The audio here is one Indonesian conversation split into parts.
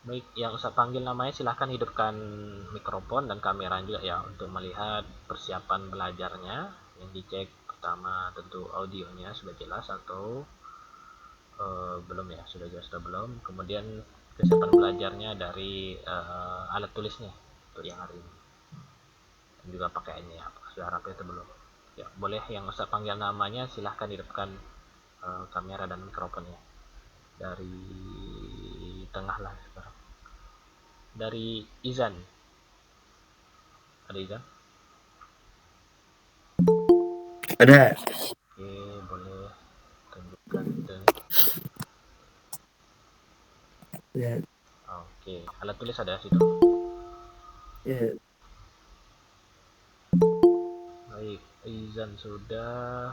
Baik, yang Ustaz panggil namanya silahkan hidupkan mikrofon dan kamera juga ya untuk melihat persiapan belajarnya. Yang dicek pertama tentu audionya sudah jelas atau belum ya, sudah jelas atau belum. Kemudian kesiapan belajarnya dari alat tulisnya untuk yang hari ini. Dan juga pakaiannya ya, apakah sudah rapi atau belum. Ya, boleh yang Ustaz panggil namanya silahkan hidupkan kamera dan mikrofonnya. Dari tengah lah sekarang. Dari Izan. Ada Izan? Ada. Oke, boleh tunjukkan itu. Ya, Oke, alat tulis ada situ. ya. Baik, Izan sudah.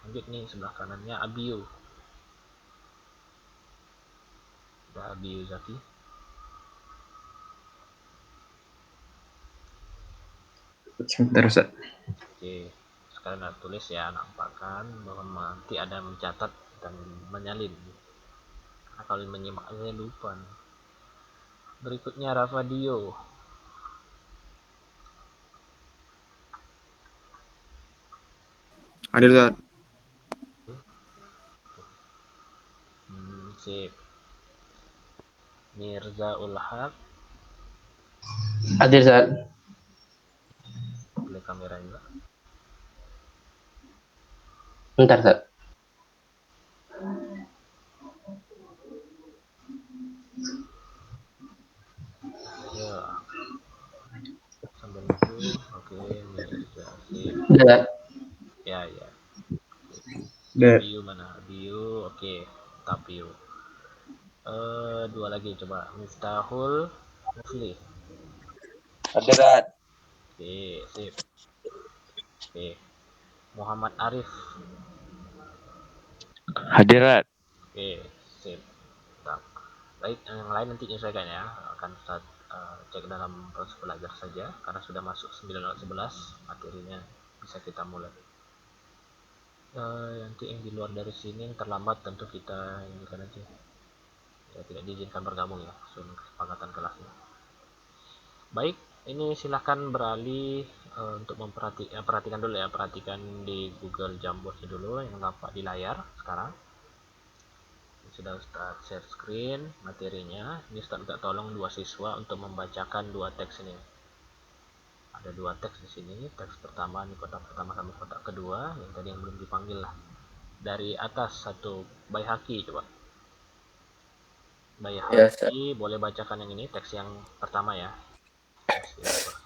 Lanjut nih sebelah kanannya Abiu. Sudah Abiu Zaki. Sebentar, Ustaz. Oke, sekarang alat tulis ya, nampakkan bahwa nanti ada mencatat dan menyalin. Nah, kalau menyimak aja lupa. Berikutnya Rafadio. Ada, Ustaz. Sip. Mirza Ulhaq. Hadir, Ustaz. Boleh kamera juga. Bentar, Ustaz. Ya, sambil nunggu. Oke, Mirza. Sip. Udah, Ya, ya. udah. Abiu mana? Abiu. Oke, Tapiu. Dua lagi coba. Miftahul Mufli. Ada, Ustaz. Oke, sip. Oke. Muhammad Arif. Hadir, Ustaz. Oke, sip. Mantap. Baik, yang lain nanti menyesuaikan ya. Akan saat cek dalam proses belajar saja karena sudah masuk 9:11 materinya bisa kita mulai. Nanti yang di luar dari sini yang terlambat tentu kita ini kan aja. Ya, tidak diizinkan bergabung ya, sesuai kesepakatan kelasnya. Baik, ini silahkan beralih untuk perhatikan dulu ya, perhatikan di Google Jamboardnya dulu yang nampak di layar sekarang. Sudah Ustaz share screen materinya. Ini Ustaz minta tolong dua siswa untuk membacakan dua teks ini. Ada dua teks di sini. Teks pertama ini kotak pertama sama kotak kedua, yang tadi yang belum dipanggil lah. Dari atas satu Baihaqi coba. Ya, Ustaz. Baihaqi boleh bacakan yang ini teks yang pertama ya. Teks inverse.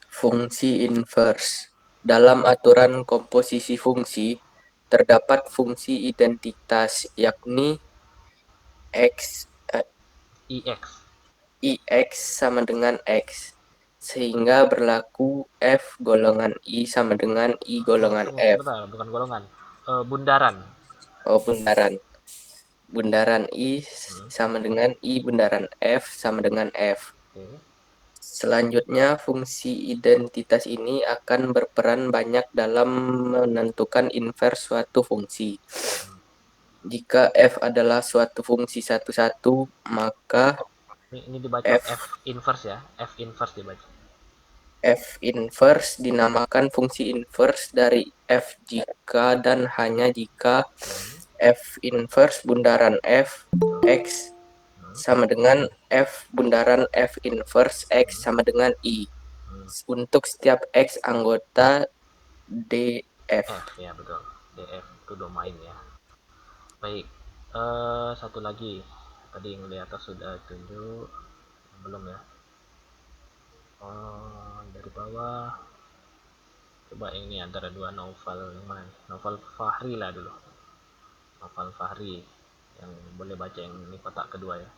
Fungsi inverse. Dalam aturan komposisi fungsi, terdapat fungsi identitas, yakni x IX. ix sama dengan x. Sehingga berlaku f golongan i sama dengan i golongan f. Sebentar, bukan golongan. Bundaran. Oh, bundaran. Bundaran i Hmm, sama dengan i bundaran f sama dengan f. oke. Selanjutnya, fungsi identitas ini akan berperan banyak dalam menentukan invers suatu fungsi. Jika f adalah suatu fungsi satu-satu, maka Ini dibaca F f inverse ya. F inverse dibaca. f inverse dinamakan fungsi inverse dari f jika dan hanya jika Hmm, f inverse bundaran f betul. x Hmm, sama dengan f bundaran f inverse x hmm, sama dengan i hmm. untuk setiap x anggota df. F ya betul. DF itu domain ya. Baik. Satu lagi. Tadi yang di atas sudah tunjuk. Belum ya. Dari bawah. Coba ini antara dua novel yang mana? Novel Fahri lah dulu. Novel Fahri yang boleh baca yang ini kotak kedua ya.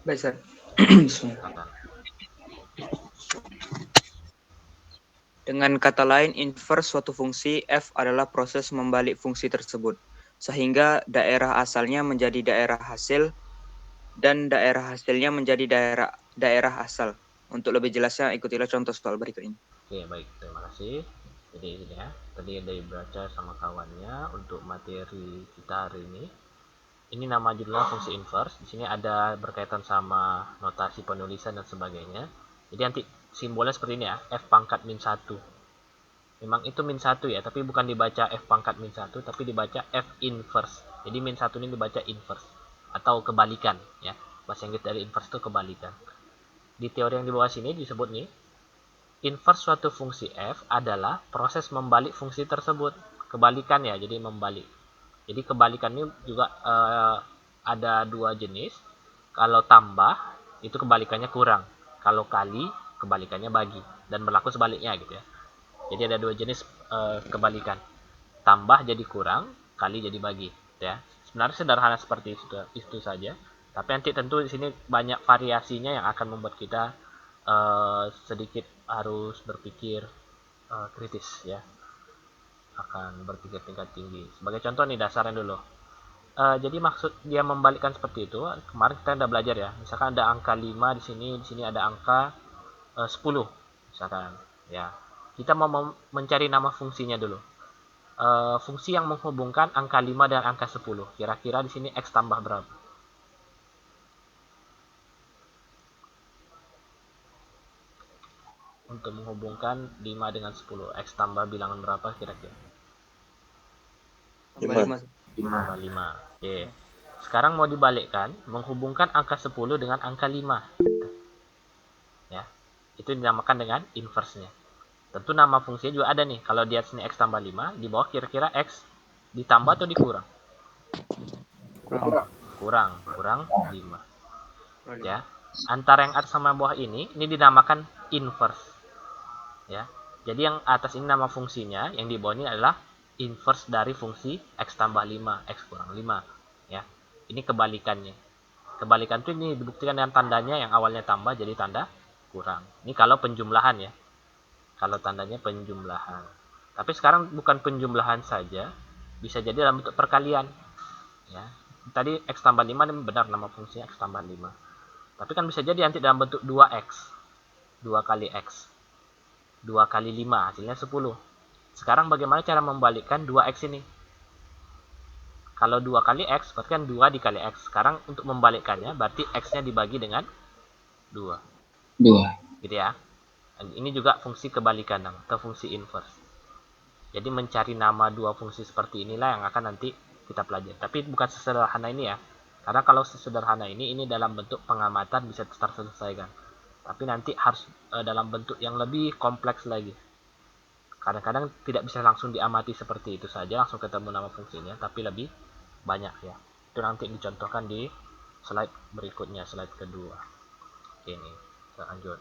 Baik, Silakan. Dengan kata lain, inverse suatu fungsi f adalah proses membalik fungsi tersebut, sehingga daerah asalnya menjadi daerah hasil dan daerah hasilnya menjadi daerah asal. Untuk lebih jelasnya, ikutilah contoh soal berikut ini. Oke baik. Terima kasih. Jadi ini ya. tadi ada dibaca sama kawannya untuk materi kita hari ini. Ini nama judulnya fungsi inverse. Di sini ada berkaitan sama notasi penulisan dan sebagainya. Jadi nanti simbolnya seperti ini ya, f pangkat min 1. Memang itu min 1 ya, tapi bukan dibaca f pangkat min 1, tapi dibaca f inverse. Jadi min 1 ini dibaca inverse atau kebalikan ya. Bahasa Inggris dari inverse itu kebalikan. Di teori yang di bawah sini disebut nih, inverse suatu fungsi f adalah proses membalik fungsi tersebut. Kebalikan ya, jadi membalik. Jadi kebalikan ini juga ada dua jenis. Kalau tambah itu kebalikannya kurang. Kalau kali kebalikannya bagi, dan berlaku sebaliknya gitu ya. Jadi ada dua jenis kebalikan. Tambah jadi kurang, kali jadi bagi ya. Sebenarnya sederhana seperti itu saja. Tapi nanti tentu di sini banyak variasinya yang akan membuat kita sedikit harus berpikir kritis ya. Akan berpikir tingkat tinggi. Sebagai contoh nih dasarnya dulu. Jadi maksud dia membalikkan seperti itu, kemarin kita udah belajar ya. Misalkan ada angka 5 di sini ada angka 10 misalkan ya. Kita mau mencari nama fungsinya dulu. Fungsi yang menghubungkan angka 5 dan angka 10. Kira-kira di sini x tambah berapa? Untuk menghubungkan 5 dengan 10, x tambah bilangan berapa kira-kira? Tambah 5. Tambah 5. Oke. Sekarang mau dibalikkan, menghubungkan angka 10 dengan angka 5. Ya. Itu dinamakan dengan inverse-nya. Tentu nama fungsinya juga ada nih. Kalau di atas ini x tambah 5, di bawah kira-kira x ditambah atau dikurang? Kurang 5. Ya. Antara yang atas sama bawah ini dinamakan inverse. Ya. Jadi yang atas ini nama fungsinya, yang di bawah ini adalah inverse dari fungsi x tambah 5, x kurang 5. Ya. Ini kebalikannya. Kebalikan itu ini dibuktikan dengan tandanya yang awalnya tambah jadi tanda kurang. Ini kalau penjumlahan ya. Kalau tandanya penjumlahan. Tapi sekarang bukan penjumlahan saja, bisa jadi dalam bentuk perkalian. Ya. Tadi x tambah 5 ini benar nama fungsinya x tambah 5. Tapi kan bisa jadi nanti dalam bentuk 2x. 2 kali x. 2 kali 5 hasilnya 10. Sekarang bagaimana cara membalikkan 2x ini? Kalau 2 kali x berarti kan 2 dikali x. Sekarang untuk membalikkannya berarti x-nya dibagi dengan 2. 2. Gitu ya. Ini juga fungsi kebalikan atau fungsi inverse. Jadi mencari nama dua fungsi seperti inilah yang akan nanti kita pelajari. Tapi bukan sesederhana ini ya. Karena kalau sesederhana ini dalam bentuk pengamatan bisa terselesaikan. Tapi nanti harus dalam bentuk yang lebih kompleks lagi. Kadang-kadang tidak bisa langsung diamati seperti itu saja, langsung ketemu nama fungsinya, tapi lebih banyak ya. Itu nanti dicontohkan di slide berikutnya, slide kedua. Ini, kita lanjut.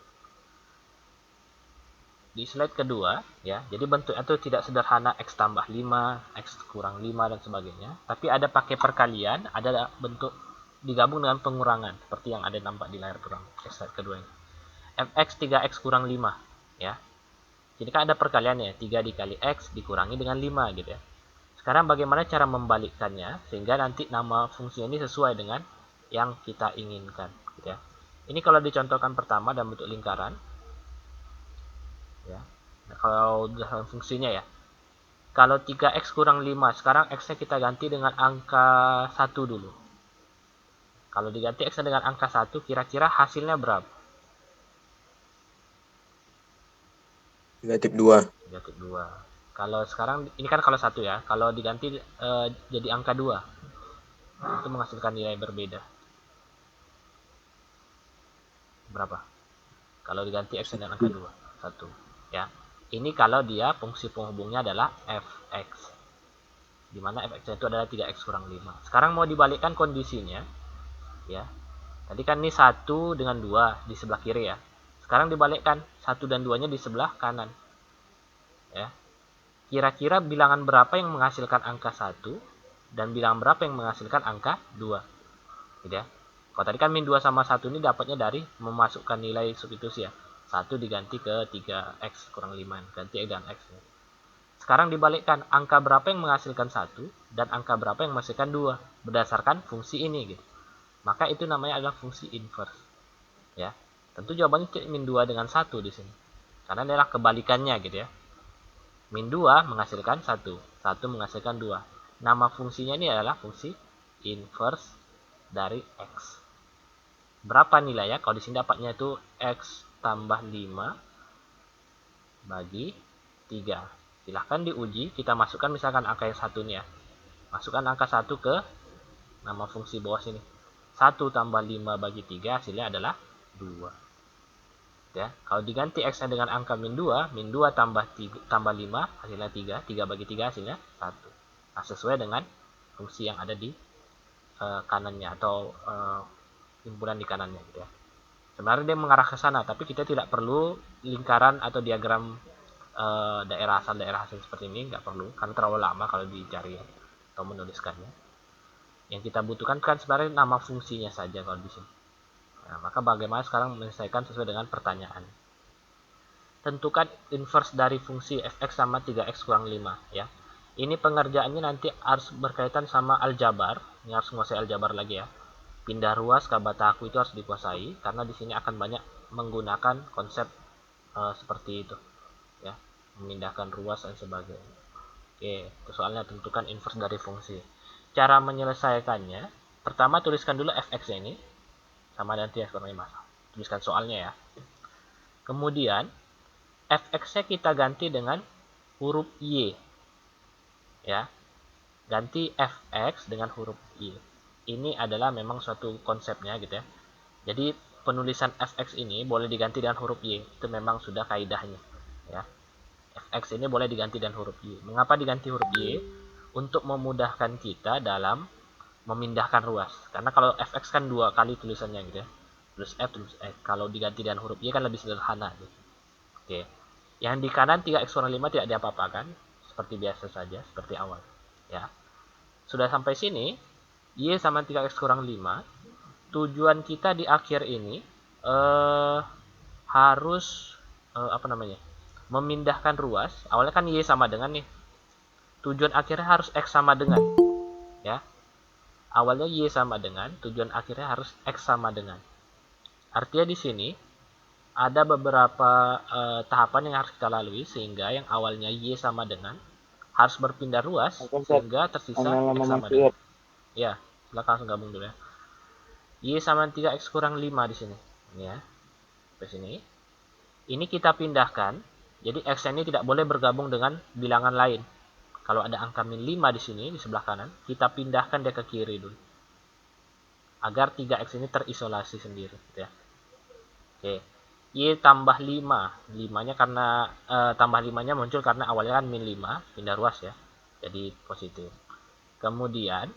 Di slide kedua ya, jadi bentuknya itu tidak sederhana x tambah 5, x kurang 5 dan sebagainya, tapi ada pakai perkalian, ada bentuk digabung dengan pengurangan seperti yang ada nampak di layar kurang slide kedua ini. Fx 3x kurang 5 ya. Jadi kan ada perkaliannya, 3 dikali x dikurangi dengan 5 gitu ya. Sekarang bagaimana cara membalikkannya sehingga nanti nama fungsi ini sesuai dengan yang kita inginkan gitu ya. Ini kalau dicontohkan pertama dalam bentuk lingkaran ya. Nah, kalau dalam fungsinya ya. Kalau 3x kurang 5, sekarang x-nya kita ganti dengan angka 1 dulu. Kalau diganti x dengan angka 1, kira-kira hasilnya berapa? Negatif 2. Negatif 2. Kalau sekarang, ini kan kalau 1 ya. Kalau diganti jadi angka 2, itu menghasilkan nilai berbeda. Berapa? Kalau diganti x dengan angka 2. 1. Ya. Ini kalau dia fungsi penghubungnya adalah fx. Dimana fx itu adalah 3x kurang 5. Sekarang mau dibalikkan kondisinya. Ya. Tadi kan ini 1 dengan 2 di sebelah kiri ya. Sekarang dibalikkan 1 dan 2-nya di sebelah kanan. Ya. Kira-kira bilangan berapa yang menghasilkan angka 1 dan bilangan berapa yang menghasilkan angka 2? Gitu ya. Kalau tadi kan min 2 sama 1 ini dapatnya dari memasukkan nilai substitusi ya. 1 diganti ke 3x kurang 5. Ganti dengan x. Sekarang dibalikkan angka berapa yang menghasilkan 1 dan angka berapa yang menghasilkan 2 berdasarkan fungsi ini gitu. Maka itu namanya adalah fungsi inverse. Ya. Tentu jawabannya min 2 dengan 1 di sini. Karena ini adalah kebalikannya gitu ya. Min 2 menghasilkan 1. 1 menghasilkan 2. Nama fungsinya ini adalah fungsi inverse dari X. Berapa nilainya? Kalau di sini dapatnya itu X tambah 5 bagi 3. Silahkan diuji. Kita masukkan misalkan angka yang 1 nih ya. Masukkan angka 1 ke nama fungsi bawah sini. 1 tambah 5 bagi 3 hasilnya adalah 2. Ya, kalau diganti X-nya dengan angka min 2 tambah 5 hasilnya 3, 3 bagi 3 hasilnya 1. Nah, sesuai dengan fungsi yang ada di kanannya atau timbulan di kanannya gitu ya. Sebenarnya dia mengarah ke sana, tapi kita tidak perlu lingkaran atau diagram daerah asal seperti ini, nggak perlu, karena terlalu lama kalau dicari ya, atau menuliskannya. Yang kita butuhkan kan sebenarnya nama fungsinya saja kalau di sini. Nah, maka bagaimana sekarang menyelesaikan sesuai dengan pertanyaan. Tentukan inverse dari fungsi fx sama 3x kurang 5 ya. Ini pengerjaannya nanti harus berkaitan sama aljabar. Ini harus menguasai aljabar lagi ya. Pindah ruas Kabataku itu harus dikuasai karena di sini akan banyak menggunakan konsep seperti itu ya. Memindahkan ruas dan sebagainya. Oke, itu soalnya tentukan inverse dari fungsi. Cara menyelesaikannya, pertama tuliskan dulu fx ini sama dengan 3x kurang 5. Tuliskan soalnya ya. Kemudian fx-nya kita ganti dengan huruf y. Ya. Ganti fx dengan huruf y. Ini adalah memang suatu konsepnya gitu ya. Jadi penulisan fx ini boleh diganti dengan huruf y. Itu memang sudah kaidahnya ya. Fx ini boleh diganti dengan huruf y. Mengapa diganti huruf y? Untuk memudahkan kita dalam memindahkan ruas. Karena kalau fx kan 2 kali tulisannya gitu ya. Terus f terus x. Kalau diganti dengan huruf y kan lebih sederhana gitu. Oke. Yang di kanan 3x kurang 5 tidak diapa-apakan, seperti biasa saja, seperti awal. Ya. Sudah sampai sini, y sama 3x kurang 5. Tujuan kita di akhir ini harus memindahkan ruas. Awalnya kan y sama dengan nih. Tujuan akhirnya harus x sama dengan. Ya. Awalnya y sama dengan, tujuan akhirnya harus x sama dengan. Artinya di sini ada beberapa tahapan yang harus kita lalui sehingga yang awalnya y sama dengan harus berpindah ruas sehingga tersisa x sama dengan. Ya, silakan langsung gabung dulu ya. Y sama 3x kurang 5 di sini. Ini ya. Ke sini. Ini kita pindahkan. Jadi x ini tidak boleh bergabung dengan bilangan lain. Kalau ada angka min 5 di sini di sebelah kanan, kita pindahkan dia ke kiri dulu. Agar 3x ini terisolasi sendiri gitu ya. Oke. Y tambah 5. 5-nya karena tambah 5-nya muncul karena awalnya kan min 5, pindah ruas ya. Jadi positif. Kemudian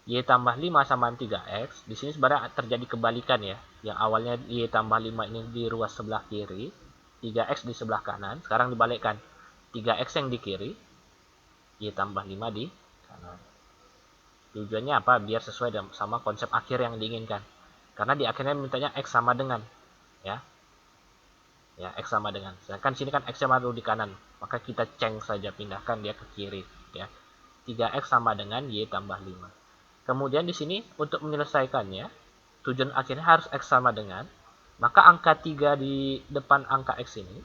y tambah 5 sama 3x. Di sini sebenarnya terjadi kebalikan ya. Yang awalnya y tambah 5 ini di ruas sebelah kiri, 3x di sebelah kanan. Sekarang dibalikkan. 3x yang di kiri, y tambah 5 di kanan. Tujuannya apa? Biar sesuai sama konsep akhir yang diinginkan. Karena di akhirnya mintanya x sama dengan. Ya, x sama dengan. Sedangkan sini kan x-nya baru di kanan. Maka kita ceng saja, pindahkan dia ke kiri. Ya. 3x sama dengan y tambah 5. Kemudian di sini untuk menyelesaikannya, tujuan akhirnya harus x sama dengan. Maka angka 3 di depan angka x ini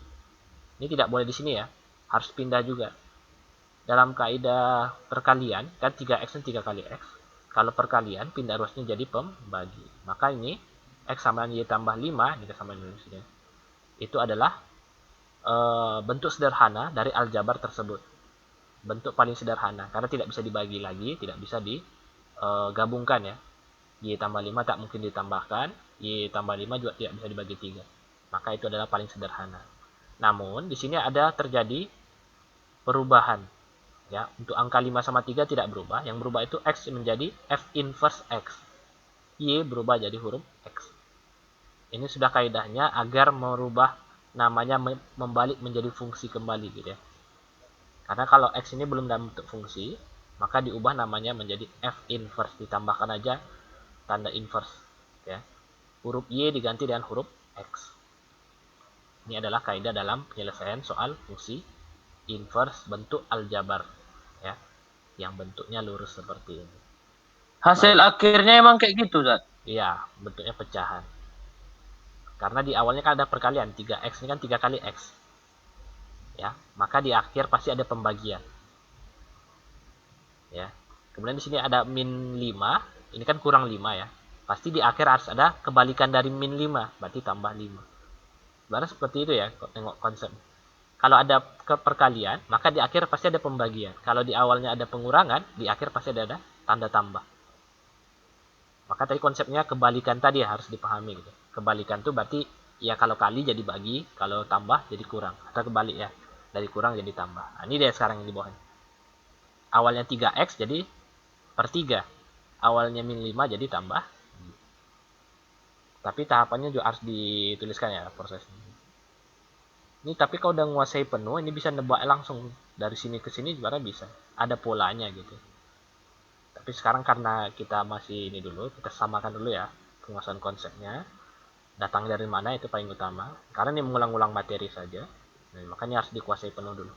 tidak boleh di sini ya. Harus pindah juga. Dalam kaidah perkalian, kan 3x dan 3 kali x. Kalau perkalian, pindah ruasnya jadi pembagi. Maka ini, x sama y tambah 5, ini sama dengan sini. Itu adalah bentuk sederhana dari aljabar tersebut. Bentuk paling sederhana, karena tidak bisa dibagi lagi, tidak bisa digabungkan ya. Y tambah 5 tak mungkin ditambahkan, y tambah 5 juga tidak bisa dibagi 3. Maka itu adalah paling sederhana. Namun, di sini ada terjadi perubahan. Ya, untuk angka 5 sama 3 tidak berubah. Yang berubah itu x menjadi f inverse x. Y berubah jadi huruf x. Ini sudah kaidahnya agar merubah namanya membalik menjadi fungsi kembali gitu ya. Karena kalau x ini belum dalam bentuk fungsi, maka diubah namanya menjadi f inverse, ditambahkan aja tanda inverse ya. Huruf y diganti dengan huruf x. Ini adalah kaidah dalam penyelesaian soal fungsi inverse bentuk aljabar ya, yang bentuknya lurus seperti ini. Hasil akhirnya emang kayak gitu, Zat? Iya, bentuknya pecahan. Karena di awalnya kan ada perkalian, 3x ini kan 3 kali x. ya, maka di akhir pasti ada pembagian. Ya. Kemudian di sini ada min 5, ini kan kurang 5 ya. Pasti di akhir harus ada kebalikan dari min 5, berarti tambah 5. Sebenarnya seperti itu ya, tengok konsep. Kalau ada perkalian, maka di akhir pasti ada pembagian. Kalau di awalnya ada pengurangan, di akhir pasti ada tanda tambah. Maka tadi konsepnya kebalikan tadi ya, harus dipahami gitu. Kebalikan tuh berarti ya kalau kali jadi bagi, kalau tambah jadi kurang. Atau kebalik ya, dari kurang jadi tambah. Nah, ini dia sekarang yang di bawahnya. Awalnya 3x jadi per 3. Awalnya min 5 jadi tambah. Tapi tahapannya juga harus dituliskan ya prosesnya. Ini tapi kalau udah menguasai penuh, ini bisa nebak langsung dari sini ke sini juga bisa. Ada polanya gitu. Tapi sekarang karena kita masih ini dulu, kita samakan dulu ya penguasaan konsepnya. Datang dari mana itu paling utama. Karena ini mengulang-ulang materi saja. Nah, makanya harus dikuasai penuh dulu.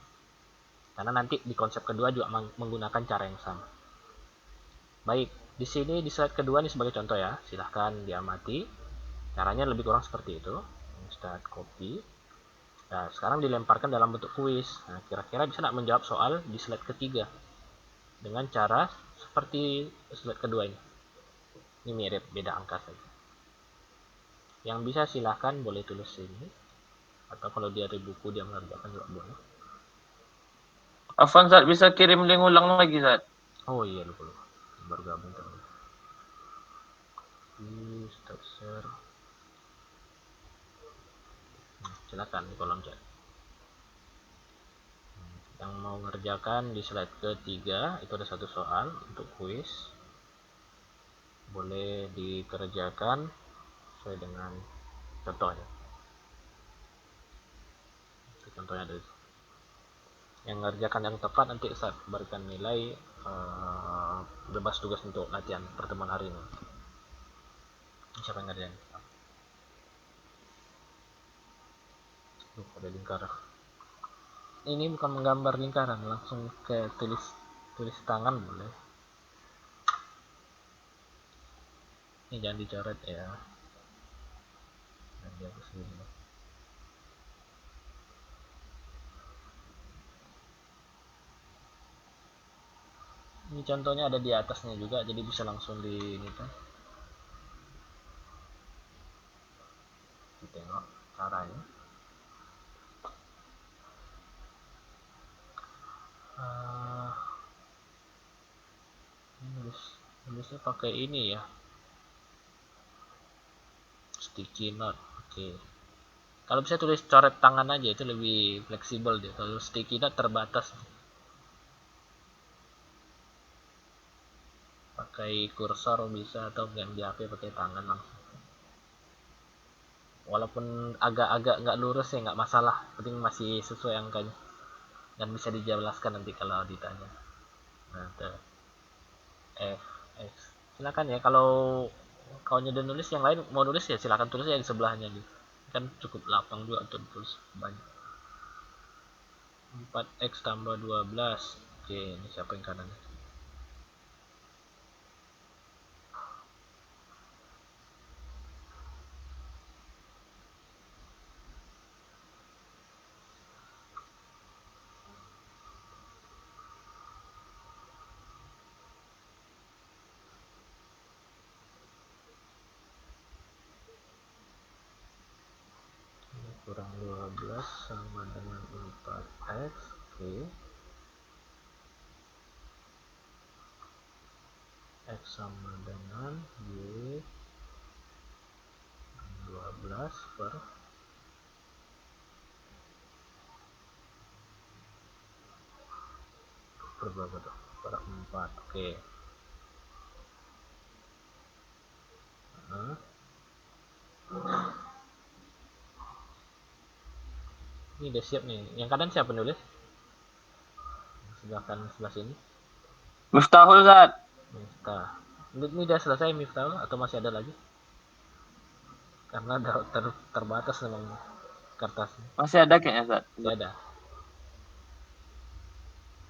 Karena nanti di konsep kedua juga menggunakan cara yang sama. Baik, di sini di slide kedua ini sebagai contoh ya. Silahkan diamati. Caranya lebih kurang seperti itu. Start copy. Nah, sekarang dilemparkan dalam bentuk kuis. Nah, kira-kira bisa nggak menjawab soal di slide ketiga dengan cara seperti slide kedua ini. Ini mirip, beda angka saja. Yang bisa silahkan boleh tulis sini. Atau kalau dia ada buku dia mengerjakan juga boleh. Afan, Zat, bisa kirim link ulang lagi, Zat? Oh iya, lupa. Baru gabung tadi. Start share. Silakan di kolom chat. Yang mau ngerjakan di slide ketiga itu ada satu soal untuk kuis, boleh dikerjakan sesuai dengan contohnya. Contohnya dari yang ngerjakan yang tepat nanti saat berikan nilai bebas tugas untuk latihan pertemuan hari ini. Siapa yang ngerjain? Ada lingkaran. Ini bukan menggambar lingkaran, langsung ke tulis tangan boleh. Ini jangan dicoret ya. Nanti aku sini. Ini contohnya ada di atasnya juga, jadi bisa langsung di ini tuh. Kita tengok caranya. Nulisnya pakai ini ya, sticky note. Oke. Kalau bisa tulis coret tangan aja, itu lebih fleksibel deh. Kalau sticky note terbatas. Pakai kursor bisa, atau yang di HP pakai tangan langsung. Walaupun agak-agak nggak lurus ya nggak masalah, penting masih sesuai angkanya dan bisa dijelaskan nanti kalau ditanya. Nah, F X. Silakan ya, kalau kau nyudah nulis yang lain mau nulis ya silakan tulis ya di sebelahnya gitu. Kan cukup lapang juga untuk tulis banyak. 4x tambah 12. Oke, ini siapa yang kanan? Kurang 12 sama dengan 4x. Oke. X sama dengan Y 12 per berapa tuh? Per 4. Oke. Nah. Ini udah siap nih. Yang kanan siapa nulis? Sebelah kanan sebelah sini. Miftahul, Zat. Miftah. Ini udah selesai Miftah atau masih ada lagi? Karena udah terbatas memang kertasnya. Masih ada kayaknya, Zat. Masih ada.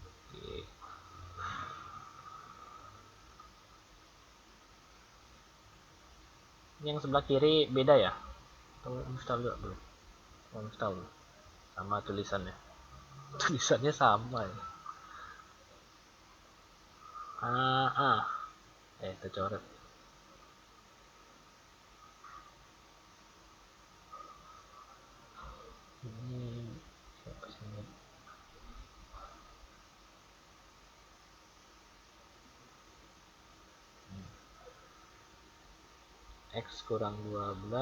Oke. Ini yang sebelah kiri beda ya? Atau Miftah juga belum? Oh, Miftah belum. Sama tulisannya. Tulisannya sama ya. Tercoret. Ini siapa sih? X kurang 12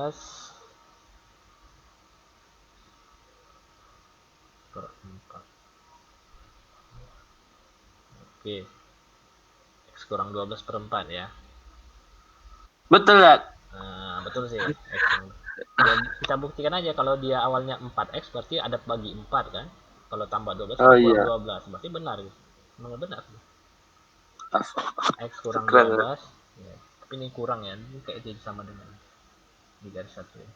per 4. Oke. X kurang 12 per 4 ya. Betul, Zat. Nah, betul sih. X dan kita buktikan aja kalau dia awalnya 4x berarti ada bagi 4 kan. Kalau tambah 12 Oh kurang iya. 12 berarti benar gitu. Memang benar. X kurang Keren. 12 ya. Tapi ini kurang ya. Ini kayak jadi sama dengan di garis 1 ya.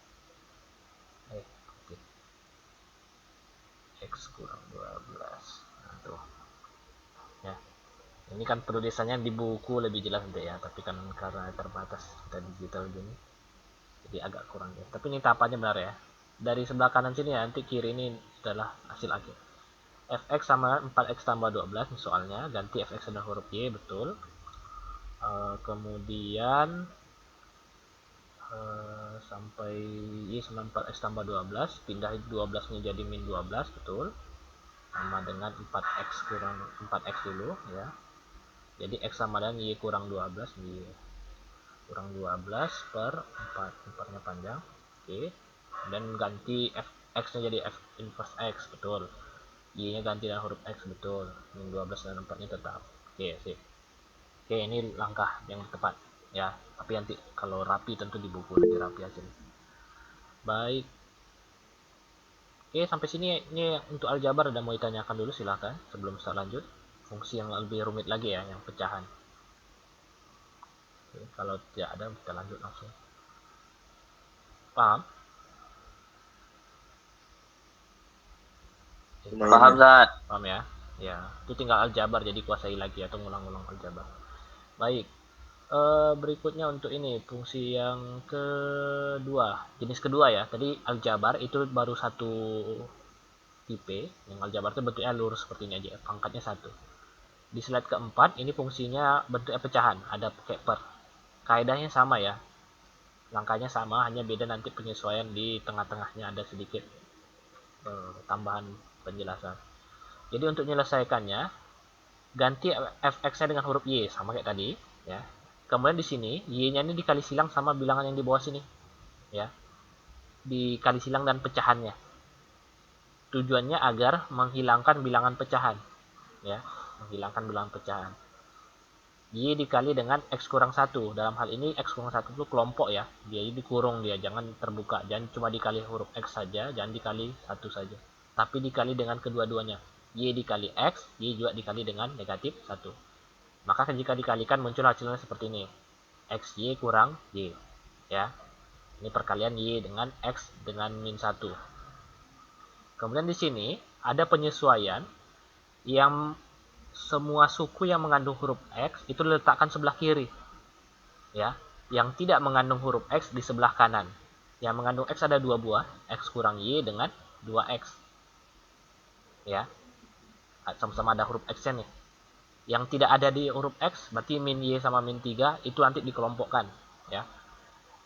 Oke. X kurang 12. Nah, tuh. Ya. Ini kan tulisannya di buku lebih jelas nanti ya, tapi kan karena terbatas kita digital gini jadi agak kurang ya. Tapi ini tahapannya benar ya. Dari sebelah kanan sini ya, nanti kiri ini adalah hasil akhir. Fx sama 4x tambah 12 soalnya, ganti fx ada huruf y, betul. Kemudian sampai y sama 4x tambah 12, pindah 12 nya jadi min 12, betul. Sama dengan 4x kurang 4x dulu ya. Jadi x sama dengan y kurang 12, y kurang 12 per 4, 4 nya panjang, oke. Dan ganti x nya jadi f inverse x, betul. Y nya ganti dengan huruf x, betul. Min 12 dan 4 nya tetap, oke sip. Oke, ini langkah yang tepat ya, tapi nanti kalau rapi tentu di buku lebih rapi hasilnya. Baik, oke, sampai sini ini untuk aljabar ada mau ditanyakan dulu, silahkan sebelum saya lanjut fungsi yang lebih rumit lagi ya, yang pecahan. Oke, kalau tidak ada kita lanjut langsung. Paham? Paham, Zat. Paham ya? Ya, itu tinggal aljabar, jadi kuasai lagi atau ngulang-ngulang aljabar. Baik, berikutnya untuk ini fungsi yang kedua, jenis kedua ya. Tadi aljabar itu baru satu tipe, yang aljabar itu bentuknya lurus seperti ini aja, pangkatnya 1. Di slide keempat ini fungsinya bentuknya pecahan, ada pakai per. Kaidahnya sama ya, langkahnya sama, hanya beda nanti penyesuaian di tengah-tengahnya ada sedikit tambahan penjelasan. Jadi untuk menyelesaikannya, ganti fx-nya dengan huruf y sama kayak tadi ya. Kemudian di sini y-nya ini dikali silang sama bilangan yang di bawah sini ya. Dikali silang dan pecahannya. Tujuannya agar menghilangkan bilangan pecahan ya, menghilangkan bilangan pecahan. Y dikali dengan x kurang 1. Dalam hal ini x kurang 1 itu kelompok ya. Dia dikurung, dia jangan terbuka. Jangan cuma dikali huruf x saja, jangan dikali 1 saja. Tapi dikali dengan kedua-duanya. Y dikali x, Y juga dikali dengan negatif 1. Maka jika dikalikan muncul hasilnya seperti ini. XY kurang Y. Ya. Ini perkalian Y dengan X dengan min 1. Kemudian di sini ada penyesuaian yang semua suku yang mengandung huruf X itu diletakkan sebelah kiri. Ya. Yang tidak mengandung huruf X di sebelah kanan. Yang mengandung X ada 2 buah. X kurang Y dengan 2X. Ya. Sama-sama ada huruf X-nya nih. Yang tidak ada di huruf X berarti min Y sama min 3 itu nanti dikelompokkan ya.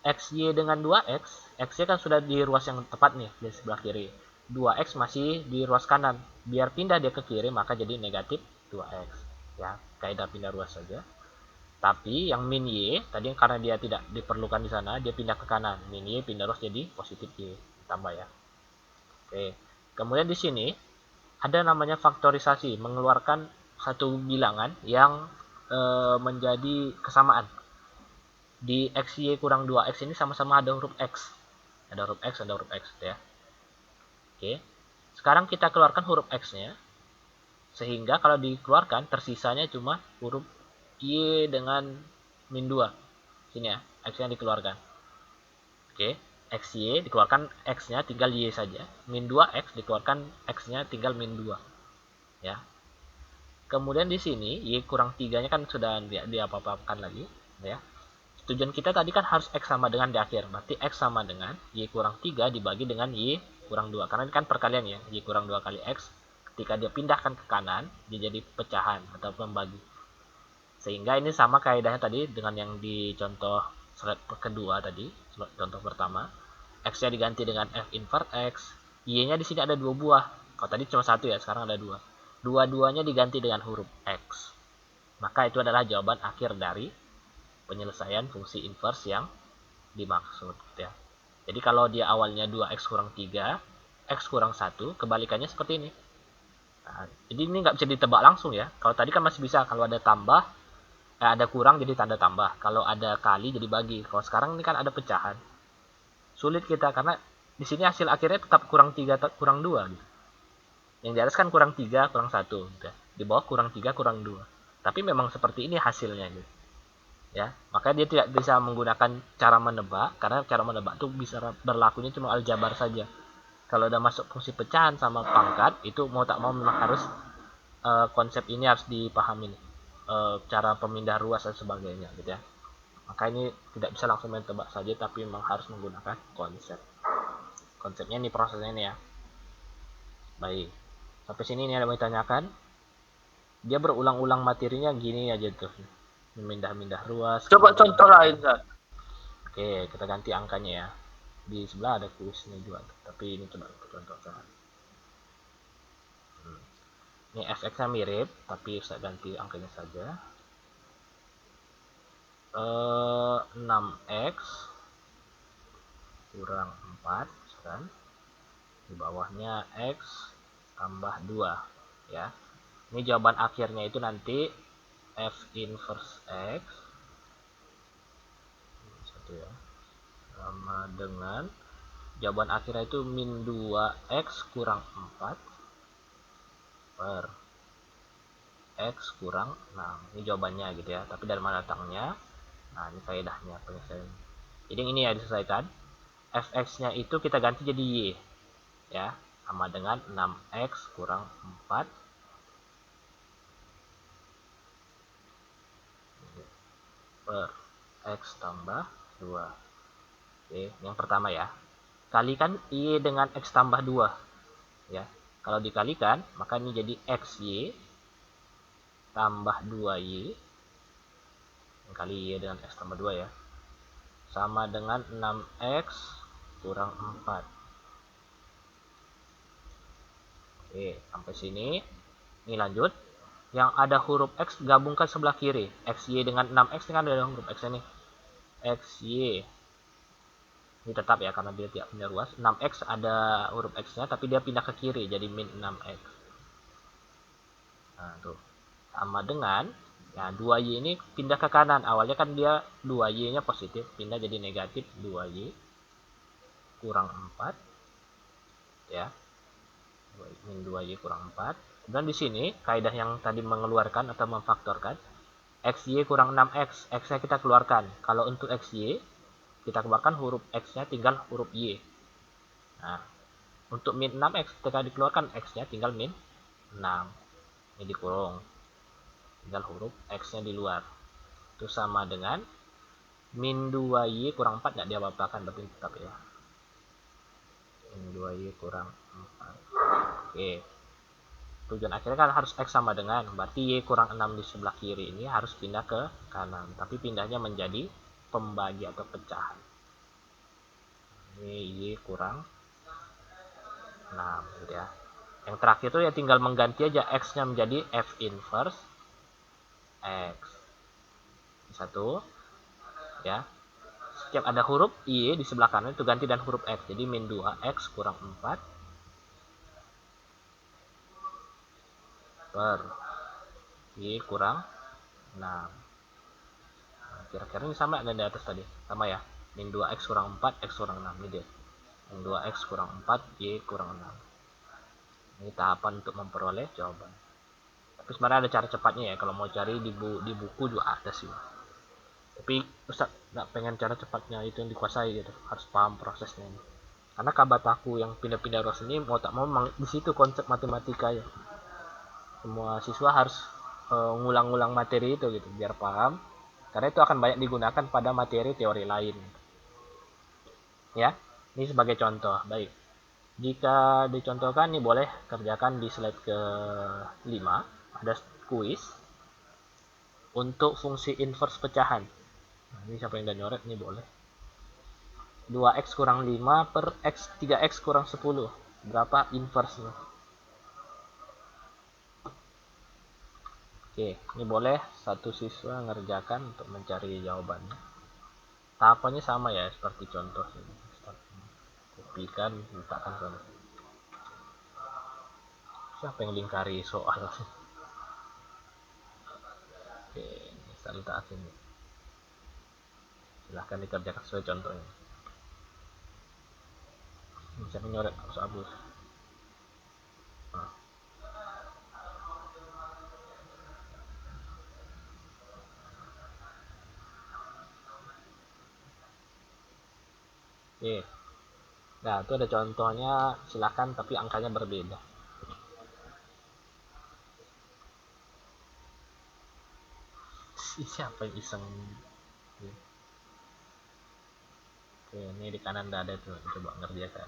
XY dengan 2X, X-nya kan sudah di ruas yang tepat nih di sebelah kiri. 2X masih di ruas kanan. Biar pindah dia ke kiri maka jadi negatif 2X ya. Kaidah pindah ruas saja. Tapi yang min Y tadi karena dia tidak diperlukan di sana, dia pindah ke kanan. Min Y pindah ruas jadi positif Y, tambah ya. Oke. Kemudian di sini ada namanya faktorisasi, mengeluarkan satu bilangan yang menjadi kesamaan. Di XY kurang 2X ini sama-sama ada huruf X. Ada huruf X, ada huruf X ya. Oke. Sekarang kita keluarkan huruf X-nya. Sehingga kalau dikeluarkan tersisanya cuma huruf Y dengan min 2. Sini ya, X-nya dikeluarkan. Oke. XY dikeluarkan X-nya tinggal Y saja. Min 2X dikeluarkan X-nya tinggal min 2. Ya. Kemudian di sini Y kurang 3-nya kan sudah diapa-apakan lagi ya. Tujuan kita tadi kan harus X sama dengan di akhir. Berarti X sama dengan Y kurang 3 dibagi dengan Y kurang 2. Karena ini kan perkalian ya. Y kurang 2 kali X ketika dia pindahkan ke kanan, dia jadi pecahan atau pembagi. Sehingga ini sama kaidahnya tadi dengan yang di contoh slide kedua tadi, contoh pertama. X-nya diganti dengan F invert X, Y-nya di sini ada 2 buah. Kalau tadi cuma 1 ya, sekarang ada 2. Dua-duanya diganti dengan huruf X. Maka itu adalah jawaban akhir dari penyelesaian fungsi inverse yang dimaksud ya. Jadi kalau dia awalnya 2x kurang 3, x kurang 1, kebalikannya seperti ini. Nah, jadi ini nggak bisa ditebak langsung ya. Kalau tadi kan masih bisa, kalau ada tambah, ada kurang jadi tanda tambah. Kalau ada kali jadi bagi. Kalau sekarang ini kan ada pecahan. Sulit kita karena di sini hasil akhirnya tetap kurang 3, kurang 2 gitu. Yang di atas kan kurang 3, kurang 1 gitu ya. Di bawah kurang 3, kurang 2. Tapi memang seperti ini hasilnya gitu. Ya, maka dia tidak bisa menggunakan cara menebak karena cara menebak itu bisa berlakunya cuma aljabar saja. Kalau udah masuk fungsi pecahan sama pangkat, itu mau tak mau memang harus konsep ini harus dipahami nih. Cara pemindah ruas dan sebagainya gitu ya. Maka ini tidak bisa langsung main tebak saja, tapi memang harus menggunakan konsep. Konsepnya ini, prosesnya ini ya. Baik, sampai sini ini ada yang ditanyakan. Dia berulang-ulang materinya gini aja tuh, memindah-mindah ruas. Coba contoh lain, Zat. Oke, kita ganti angkanya ya. Di sebelah ada kuisnya juga, tapi ini coba kita contohkan. Ini fx-nya mirip, tapi saya ganti angkanya saja. 6x kurang 4 kan? Di bawahnya x tambah 2 ya. Ini jawaban akhirnya itu nanti f inverse x satu ya, sama dengan jawaban akhirnya itu min 2x kurang 4 per x kurang 6. Ini jawabannya gitu ya, tapi dari mana datangnya? Nah, ini faedahnya penyelesaian. Jadi ini ya diselesaikan. Fx-nya itu kita ganti jadi y. Ya, sama dengan 6x kurang 4 per x tambah 2. Oke, yang pertama ya. Kalikan y dengan x tambah 2. Ya. Kalau dikalikan, maka ini jadi xy tambah 2y kali y dengan x tambah 2 ya, sama dengan 6x kurang 4. Oke, sampai sini. Ini lanjut. Yang ada huruf x gabungkan sebelah kiri. Xy dengan 6x ini kan ada huruf x ini. Xy. Ini tetap ya karena dia tidak punya ruas. 6x ada huruf x-nya tapi dia pindah ke kiri jadi min 6x. Nah, tuh. Sama dengan ya 2y ini pindah ke kanan. Awalnya kan dia 2y-nya positif, pindah jadi negatif 2y kurang 4 ya. Min 2y kurang 4. Dan di sini kaidah yang tadi mengeluarkan atau memfaktorkan xy kurang 6x, x-nya kita keluarkan. Kalau untuk xy kita keluarkan huruf x-nya tinggal huruf y. Nah, untuk min 6x ketika dikeluarkan x-nya tinggal min 6. Ini dikurung. Tinggal huruf x-nya di luar. Itu sama dengan min 2y kurang 4 tidak diapa-apakan, tapi tetap ya. Min 2y kurang 4. Oke. Tujuan akhirnya kan harus x sama dengan, berarti y kurang 6 di sebelah kiri ini harus pindah ke kanan. Tapi pindahnya menjadi pembagi atau pecahan. Ini y kurang 6 gitu ya. Yang terakhir itu ya tinggal mengganti aja x-nya menjadi f inverse x. Satu ya. Setiap ada huruf y di sebelah kanan itu ganti dan huruf x. Jadi min 2x kurang 4 per y kurang 6. Nah, kira-kira ini sama dengan di atas tadi. Sama ya. Min 2x kurang 4, x kurang 6. Ini dia. Min 2x kurang 4, y kurang 6. Ini tahapan untuk memperoleh jawaban. Tapi sebenarnya ada cara cepatnya ya. Kalau mau cari di buku juga ada sih. Tapi Ustaz nggak pengen cara cepatnya itu yang dikuasai gitu. Harus paham prosesnya ini. Karena kabataku yang pindah-pindah ruas ini mau tak mau memang di situ konsep matematika ya. Semua siswa harus ngulang-ngulang materi itu gitu biar paham. Karena itu akan banyak digunakan pada materi teori lain. Ya, ini sebagai contoh. Baik. Jika dicontohkan nih, boleh kerjakan di slide ke-5, ada kuis untuk fungsi inverse pecahan. Nah, ini siapa yang udah nyoret nih boleh. 2x kurang 5 per x 3x kurang 10. Berapa inverse-nya? Oke, ini boleh satu siswa ngerjakan untuk mencari jawabannya. Tahapannya sama ya seperti contoh ini. Kopikan, letakkan sana. Siapa yang lingkari soal? Oke, saya letak sini. Silahkan dikerjakan sesuai contohnya. Siapa nyoret soal abus? Nah. Oke. Nah, itu ada contohnya, silahkan tapi angkanya berbeda. Siapa yang iseng? Oke, ini di kanan udah ada tuh, coba ngerjakan.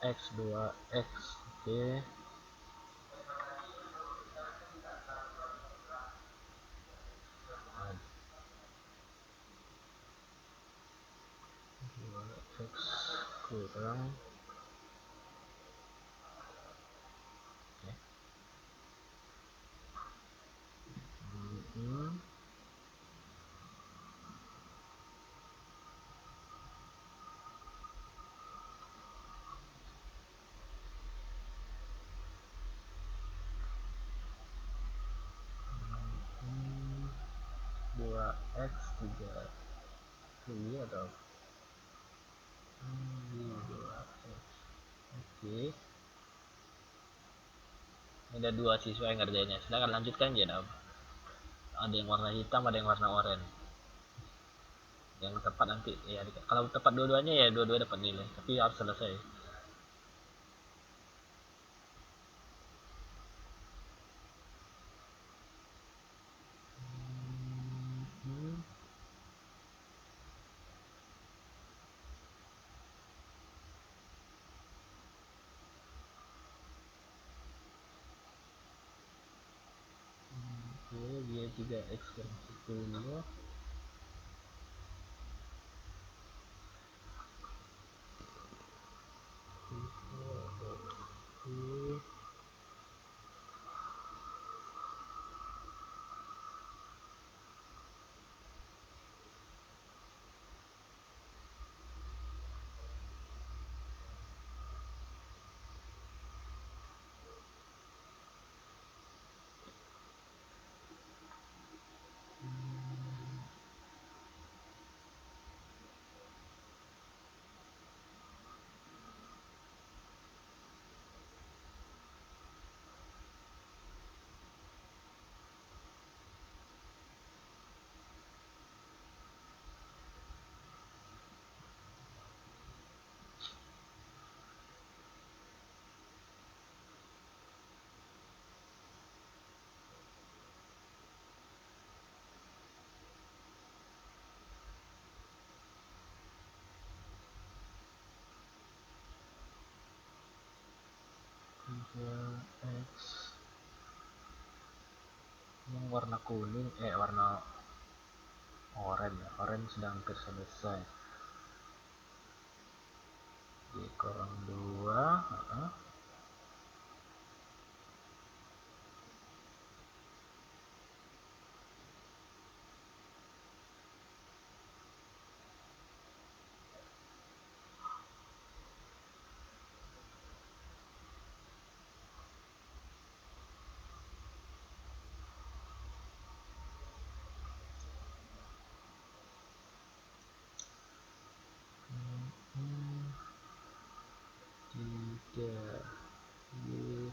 fx 2x, oke. X kurang, oke. Hmm. Hmm. 2x 3 ini atau 2x, oke. Ini ada 2 siswa yang ngerjainnya, silahkan lanjutkan ya. Ada yang warna hitam, ada yang warna oranye. Yang tepat nanti ya, kalau tepat dua-duanya ya dua-duanya dapat nilai, tapi harus selesai. Oke, dia 3x kurang 10. Oke. X yang warna kuning, warna oranye, oranye sedang selesai. Di kurang 2, tiga, 2xy.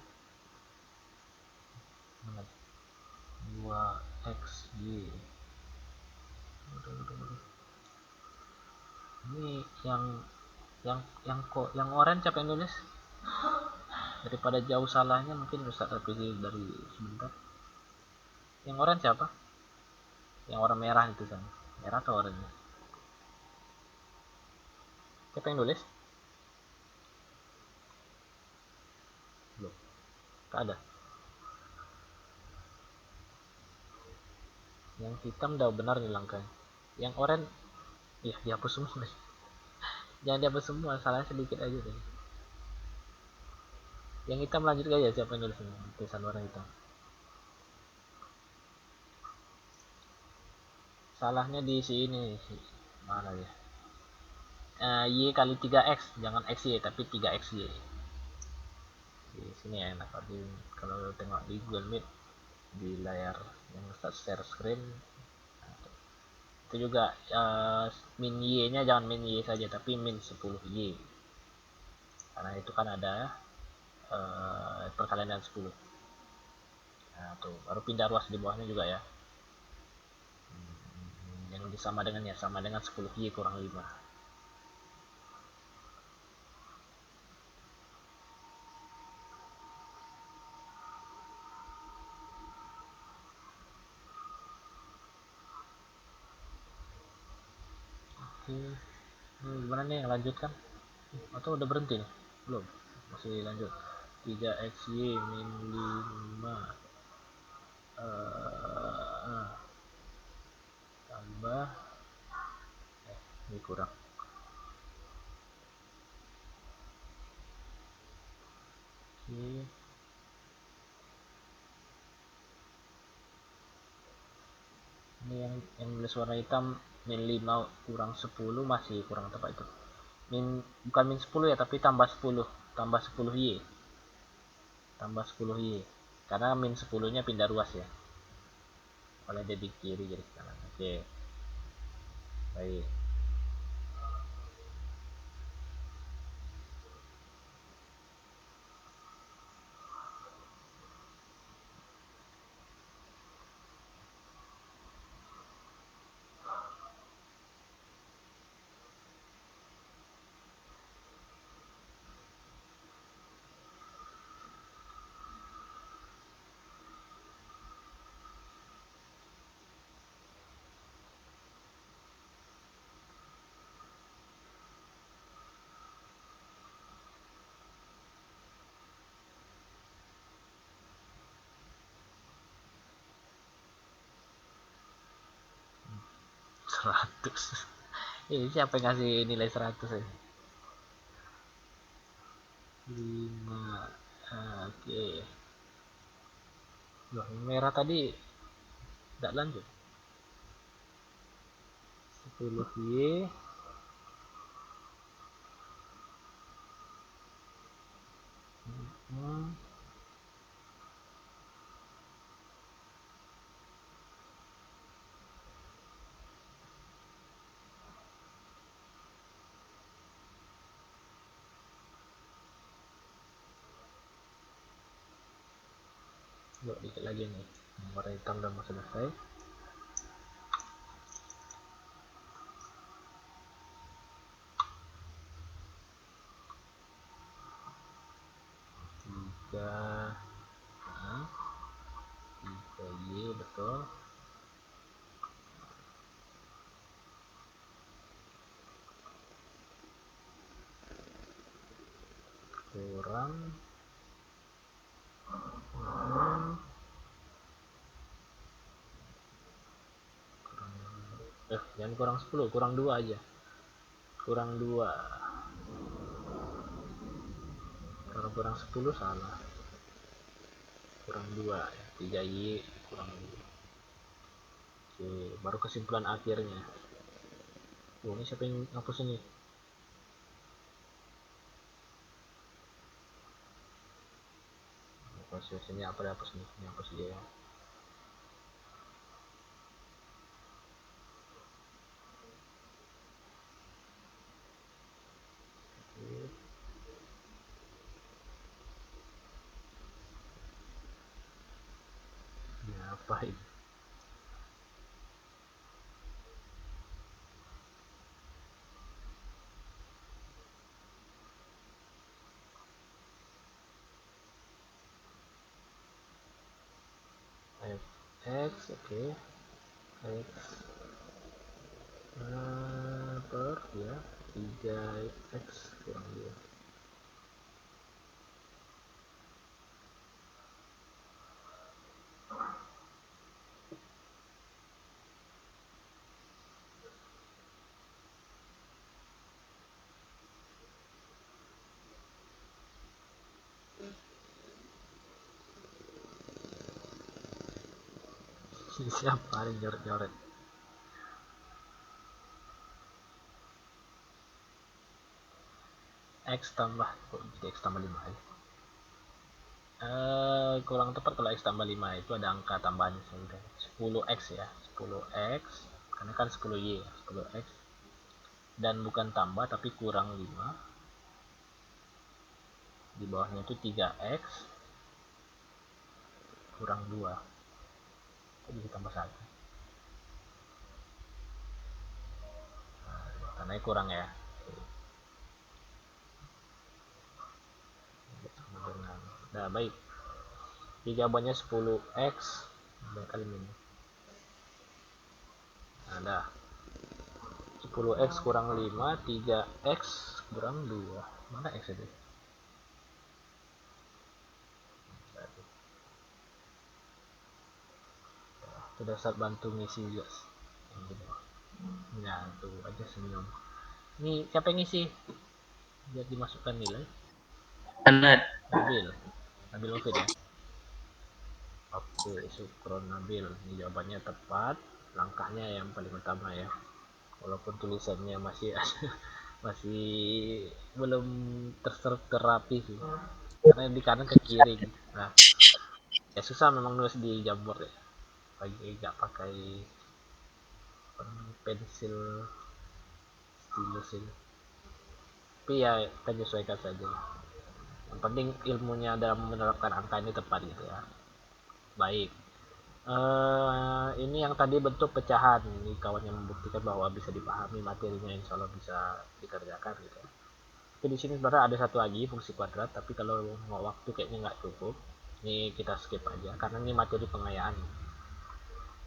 Ini yang kok yang oranye siapa yang nulis? Daripada jauh salahnya mungkin Ustaz revisi dari sebentar. Yang orange siapa? Yang warna merah itu sana. Merah atau oranye? Siapa yang nulis? Belum. Tak ada. Yang hitam udah benar nih langkahnya. Yang oranye, ya dihapus semua. Jangan dihapus semua, salahnya sedikit aja deh. Yang hitam lanjut aja, siapa yang nulis ini? Tulisan warna hitam. Salahnya di sini. Mana ya? Y kali 3x, jangan xy tapi 3xy. Di sini enak, tapi kalau tengok di Google Meet di layar yang share screen itu juga min y nya jangan min y saja tapi min 10y, karena itu kan ada perkalian dengan 10. Nah tuh baru pindah ruas di bawahnya juga ya, yang sama dengannya sama dengan 10y kurang 5. Oke, gimana nih yang lanjutkan atau udah berhenti nih? Belum, masih lanjut. 3xy min 5 tambah ini kurang. Oke, ini yang tulis warna hitam min 5 kurang 10 masih kurang tepat itu. Bukan min 10 ya, tapi tambah 10 y tambah 10y karena min 10 nya pindah ruas ya, oleh dia di kiri jadi kanan. Oke, baik. Seratus. Ini siapa yang ngasih nilai 100 ya? 5. Oke. Loh, yang merah tadi tidak lanjut. 10y Yuk, dikit lagi nih. Warna hitam udah mau selesai. Tiga, 3y betul. Kurang jangan kurang 10, kurang 2 aja. Kurang 2. Kalau kurang 10 salah. Kurang 2 ya. 3y kurang 2. Oke, baru kesimpulan akhirnya. Oh, ini siapa yang hapus ini? Hapus ini apa dihapus nih? Ini hapus dia ya. Ini apa ini? X, oke. X per ya 3x kurang 2. Siapa yang nyoret-nyoret? X tambah X tambah 5 ya. Kurang tepat kalau X tambah 5 itu ada angka tambahannya 10x ya, 10x karena kan 10y, 10x dan bukan tambah tapi kurang 5, di bawahnya itu 3x kurang 2, jadi ditambah 1 karena kurang ya. Nah baik, jawabannya 10x kali ini. Nah 10x kurang 5, 3x kurang 2. Mana x itu? Sudah saat bantu ngisi juga. Nah tuh aja senyum. Ini siapa yang ngisi? Biar dimasukkan nilai. Anad. Nabil Mufid ya. Oke, Syukron Nabil. Ini jawabannya tepat. Langkahnya yang paling utama ya. Walaupun tulisannya masih masih belum terapi sih. Karena di kanan ke kiri. Nah, ya susah memang nulis di Jamboard ya. Lagi nggak pakai pensil stylus ini. Tapi ya kita menyesuaikan saja. Yang penting ilmunya dalam menerapkan angka ini tepat gitu ya. Baik. Ini yang tadi bentuk pecahan. Ini kawan yang membuktikan bahwa bisa dipahami materinya, insya Allah bisa dikerjakan gitu. Tapi di sini sebenarnya ada satu lagi fungsi kuadrat, tapi kalau mau waktu kayaknya nggak cukup. Ini kita skip aja karena ini materi pengayaan.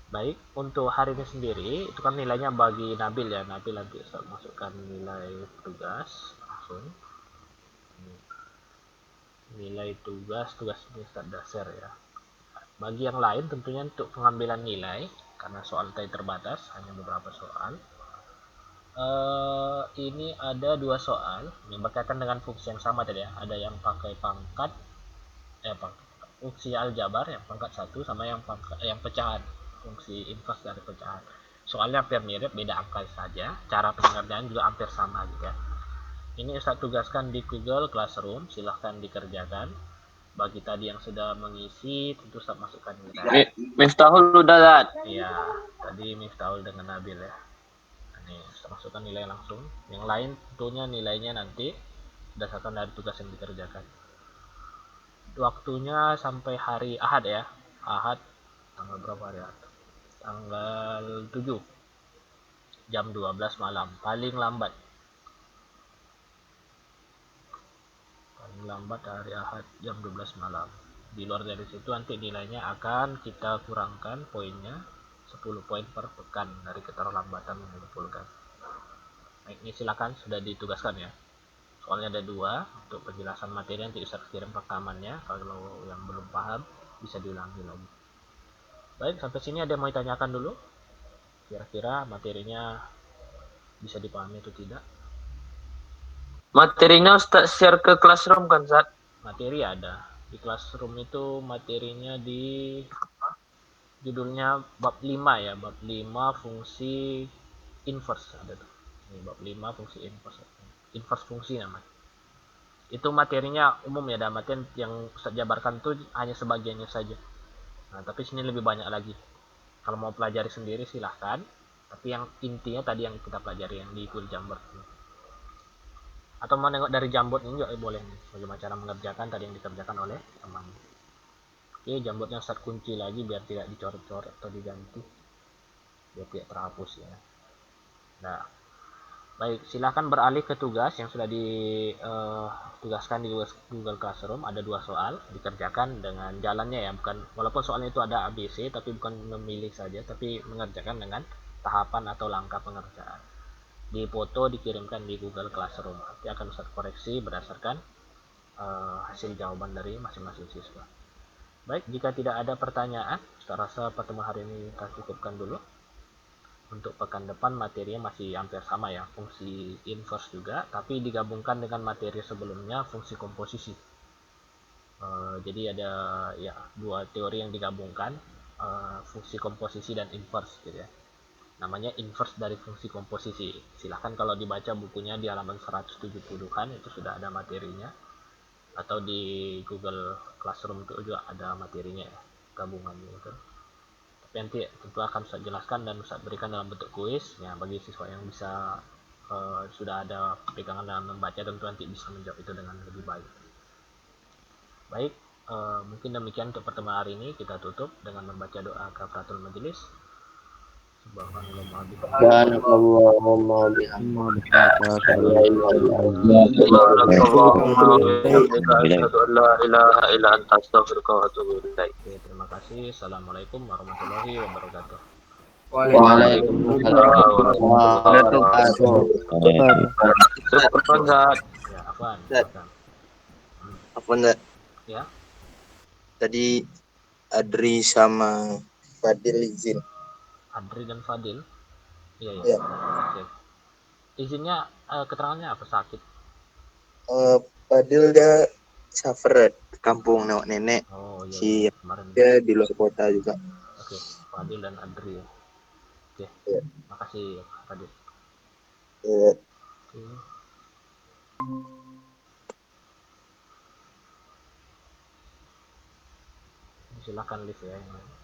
Baik, untuk hari ini sendiri itu kan nilainya bagi Nabil ya. Nabil nanti masukkan nilai tugas langsung. Nilai tugas ini start dasar ya. Bagi yang lain tentunya untuk pengambilan nilai karena soal tadi terbatas hanya beberapa soal. Ini ada 2 soal yang berkaitan dengan fungsi yang sama tadi ya. Ada yang pakai pangkat fungsi aljabar yang pangkat 1 sama yang pecahan, fungsi inverse dari pecahan. Soalnya hampir mirip, beda angka saja. Cara pengerjaan juga hampir sama gitu ya. Ini Ustaz tugaskan di Google Classroom, silahkan dikerjakan. Bagi tadi yang sudah mengisi, tentu Ustaz masukkan nilai. Miftahul udah, Zat. Iya, tadi Miftahul dengan Nabil ya. Ini Ustaz masukkan nilai langsung. Yang lain tentunya nilainya nanti berdasarkan dari tugas yang dikerjakan. Waktunya sampai hari Ahad ya. Ahad tanggal berapa hari Ahad? Tanggal 7 jam 12 malam paling lambat hari Ahad jam 12 malam. Di luar dari situ nanti nilainya akan kita kurangkan poinnya 10 poin per pekan dari keterlambatan mengumpulkan. Baik, ini silakan sudah ditugaskan ya. Soalnya ada 2 untuk penjelasan materi, nanti Ustaz kirim rekamannya. Kalau yang belum paham bisa diulangi lagi. Baik, sampai sini ada yang mau ditanyakan dulu? Kira-kira materinya bisa dipahami atau tidak? Materinya Ustaz share ke Classroom kan, Zat? Materi ada. Di Classroom itu materinya di judulnya bab 5 ya, bab 5 fungsi inverse ada tuh. Ini bab 5 fungsi inverse. Inverse fungsi namanya. Itu materinya umum ya, dalam artian yang Ustaz jabarkan tuh hanya sebagiannya saja. Nah, tapi sini lebih banyak lagi. Kalau mau pelajari sendiri silahkan. Tapi yang intinya tadi yang kita pelajari yang di kuil Jamboard. Atau mau nengok dari Jamboard ini juga boleh. Bagaimana cara mengerjakan tadi yang dikerjakan oleh teman. Oke, Jamboardnya Ustaz kunci lagi biar tidak dicoret-coret atau diganti. Biar tidak terhapus ya. Nah, Baik, silahkan beralih ke tugas yang sudah ditugaskan di Google Classroom. Ada 2 soal, dikerjakan dengan jalannya ya, bukan walaupun soalnya itu ada ABC, tapi bukan memilih saja, tapi mengerjakan dengan tahapan atau langkah pengerjaan. Di foto dikirimkan di Google Classroom. Nanti akan Ustaz koreksi berdasarkan hasil jawaban dari masing-masing siswa. Baik, jika tidak ada pertanyaan, saya rasa pertemuan hari ini kita cukupkan dulu. Untuk pekan depan materinya masih hampir sama ya, fungsi inverse juga, tapi digabungkan dengan materi sebelumnya, fungsi komposisi. Jadi ada ya 2 teori yang digabungkan, fungsi komposisi dan inverse gitu ya. Namanya inverse dari fungsi komposisi. Silahkan kalau dibaca bukunya di halaman 170-an itu sudah ada materinya, atau di Google Classroom itu juga ada materinya ya, gabungannya itu. Tapi nanti tentu akan saya jelaskan dan saya berikan dalam bentuk kuis ya, bagi siswa yang bisa sudah ada pegangan dalam membaca, tentu nanti bisa menjawab itu dengan lebih baik. Baik, mungkin demikian untuk pertemuan hari ini. Kita tutup dengan membaca doa kafaratul majelis. Subhanallah Subhanallahumma Subhanakallahumma wa bihamdika asyhadu an la ilaha illa anta astaghfiruka wa atubu ilaik. Oke, terima kasih. Assalamualaikum warahmatullahi wabarakatuh. Waalaikumsalam warahmatullahi wabarakatuh. Syukran Zat. Ya, Afwan. Zat. Silakan. Apa enggak? Ya, Tadi Adri sama Fadil izin. Adri dan Fadil. Iya, ya. Ya. Oke. Izinnya keterangannya apa? Sakit. Fadil dia safar ke kampung nengok nenek. Oh iya, Si iya. Kemarin. dia di luar kota juga. Oke, Fadil dan Adri ya. Oke. Ya. Makasih Fadil. Eh, Oke. Silakan lift ya yang lain.